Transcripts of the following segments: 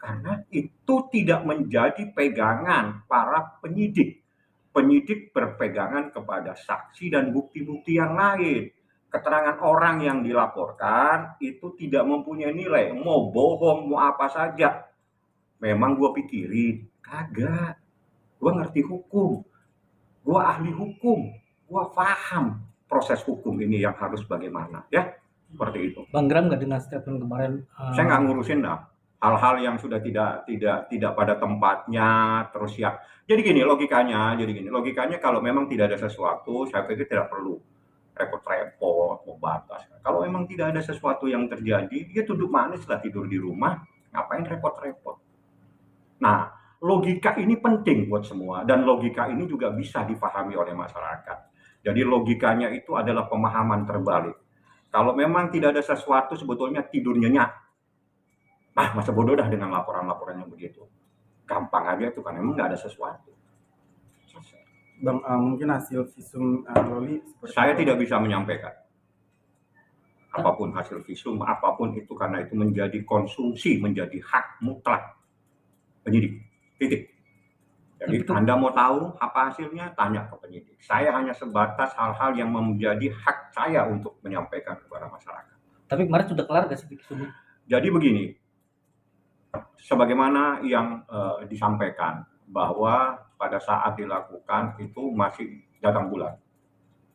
karena itu tidak menjadi pegangan para penyidik. Penyidik berpegangan kepada saksi dan bukti-bukti yang lain. Keterangan orang yang dilaporkan itu tidak mempunyai nilai. Mau bohong, mau apa saja. Memang gue pikirin, kagak. Gue ngerti hukum. Gue ahli hukum. Gue paham proses hukum ini yang harus bagaimana. Ya, seperti itu. Bang Gram nggak dengan statement kemarin? Saya nggak ngurusin dah hal-hal yang sudah tidak pada tempatnya, terus ya. Jadi gini logikanya kalau memang tidak ada sesuatu, saya pikir tidak perlu repot-repot membatas. Kalau memang tidak ada sesuatu yang terjadi, dia duduk manis lah tidur di rumah, ngapain repot-repot. Nah, logika ini penting buat semua dan logika ini juga bisa dipahami oleh masyarakat. Jadi logikanya itu adalah pemahaman terbalik. Kalau memang tidak ada sesuatu, sebetulnya tidur nyenyak. Masa bodoh dah dengan laporan-laporan yang begitu. Gampang aja itu kan, emang nggak ada sesuatu. Bang, mungkin hasil visum Loli saya tidak bisa menyampaikan apapun hasil visum, apapun itu, karena itu menjadi konsumsi, menjadi hak mutlak penyidik. Titik. Jadi Anda mau tahu apa hasilnya, tanya ke penyidik. Saya hanya sebatas hal-hal yang menjadi hak saya untuk menyampaikan kepada masyarakat. Tapi kemarin sudah kelar nggak sih visumnya? Jadi begini, sebagaimana yang disampaikan bahwa pada saat dilakukan itu masih datang bulan,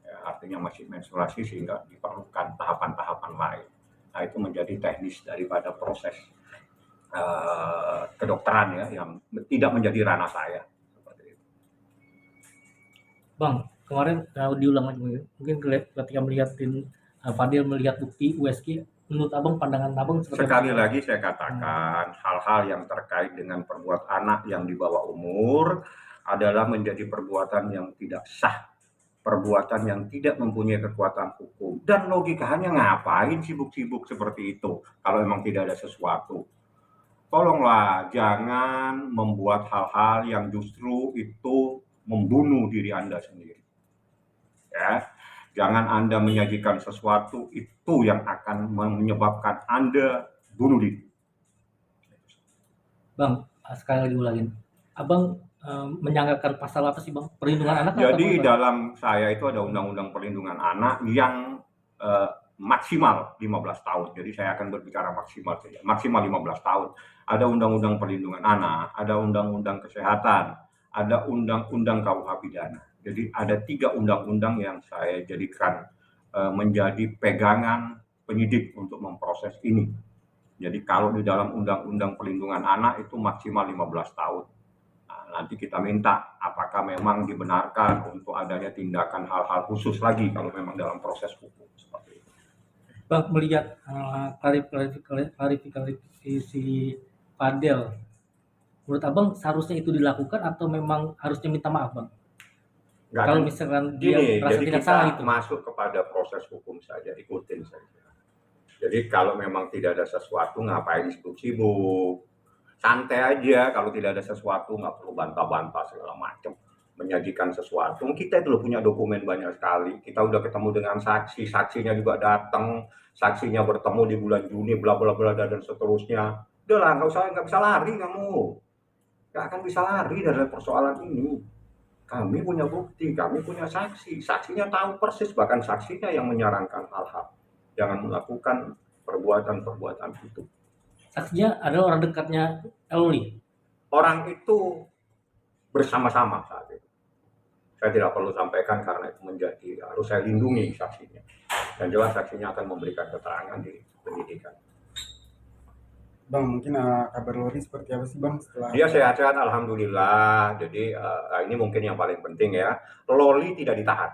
ya, artinya masih menstruasi sehingga diperlukan tahapan-tahapan lain. Nah, itu menjadi teknis daripada proses kedokteran ya, yang tidak menjadi ranah saya. Seperti itu. Bang, kemarin diulang lagi mungkin ketika melihatin Fadil melihat bukti USG, menurut abang, pandangan abang sekali lagi saya katakan hal-hal yang terkait dengan perbuatan anak yang di bawah umur adalah menjadi perbuatan yang tidak sah, perbuatan yang tidak mempunyai kekuatan hukum, dan logikanya ngapain sibuk-sibuk seperti itu kalau memang tidak ada sesuatu. Tolonglah jangan membuat hal-hal yang justru itu membunuh diri Anda sendiri. Ya. Jangan Anda menyajikan sesuatu itu yang akan menyebabkan Anda bunuh diri. Bang, sekali lagi ulangin. Abang menyangkakan pasal apa sih, Bang? Perlindungan anak? Jadi dalam saya itu ada Undang-Undang Perlindungan Anak yang maksimal 15 tahun. Jadi saya akan berbicara maksimal saja. Maksimal 15 tahun. Ada Undang-Undang Perlindungan Anak, ada Undang-Undang Kesehatan, ada Undang-Undang KUH Pidana. Jadi ada 3 undang-undang yang saya jadikan menjadi pegangan penyidik untuk memproses ini. Jadi kalau di dalam Undang-Undang Perlindungan Anak itu maksimal 15 tahun. Nah, nanti kita minta apakah memang dibenarkan untuk adanya tindakan hal-hal khusus lagi kalau memang dalam proses hukum seperti itu. Bang, melihat klarifikasi Fadil, menurut abang seharusnya itu dilakukan atau memang harusnya minta maaf, Bang? Nggak, kalau misalkan dia merasa tidak salah itu masuk kepada proses hukum saja, ikutin saja. Jadi kalau memang tidak ada sesuatu, ngapain sibuk-sibuk, santai aja. Kalau tidak ada sesuatu, nggak perlu bantah-bantah segala macam, menyajikan sesuatu. Kita itu punya dokumen banyak sekali, kita udah ketemu dengan saksi, saksinya juga datang, saksinya bertemu di bulan Juni, bla bla bla dan seterusnya. Udahlah, nggak bisa lari kamu, nggak akan bisa lari dari persoalan ini. Kami punya bukti, kami punya saksi, saksinya tahu persis, bahkan saksinya yang menyarankan hal-hal. Jangan melakukan perbuatan-perbuatan itu. Saksinya adalah orang dekatnya Loli. Orang itu bersama-sama saat itu. Saya tidak perlu sampaikan karena itu menjadi harus saya lindungi saksinya. Dan jelas saksinya akan memberikan keterangan di penyidikan. Bang, mungkin kabar Loli seperti apa sih, Bang? Setelah dia sehat-sehat, alhamdulillah. Jadi ini mungkin yang paling penting ya. Loli tidak ditahan.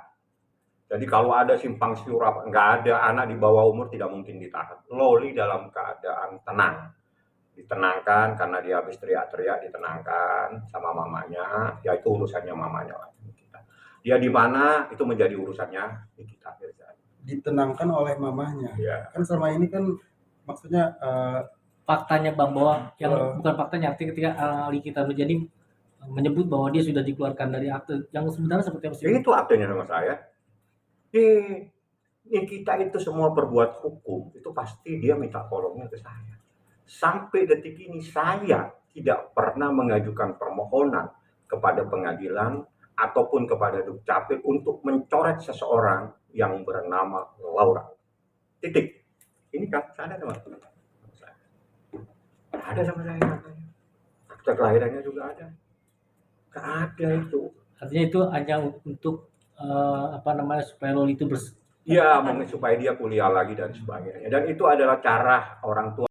Jadi kalau ada simpang siur, nggak ada, anak di bawah umur tidak mungkin ditahan. Loli dalam keadaan tenang, ditenangkan karena dia habis teriak-teriak, ditenangkan sama mamanya. Ya itu urusannya mamanya lah. Dia di mana itu menjadi urusannya kita. Ditenangkan oleh mamanya. Ya. Kan selama ini kan maksudnya faktanya, Bang, bahwa yang bukan faktanya, ketika ahli kita menjadi menyebut bahwa dia sudah dikeluarkan dari akte, yang sebenarnya seperti apa sih? Itu aktenya sama saya. Kita itu semua berbuat hukum, itu pasti dia minta tolongnya ke saya. sampai detik ini saya tidak pernah mengajukan permohonan kepada pengadilan ataupun kepada Dukcapil untuk mencoret seseorang yang bernama Laura. Titik. Ini kan ada sama saya. Ada sama saya katanya. Akta kelahirannya juga ada. Gak ada itu. Artinya itu hanya untuk supaya Loli itu Ya, supaya dia kuliah lagi dan sebagainya. Dan itu adalah cara orang tua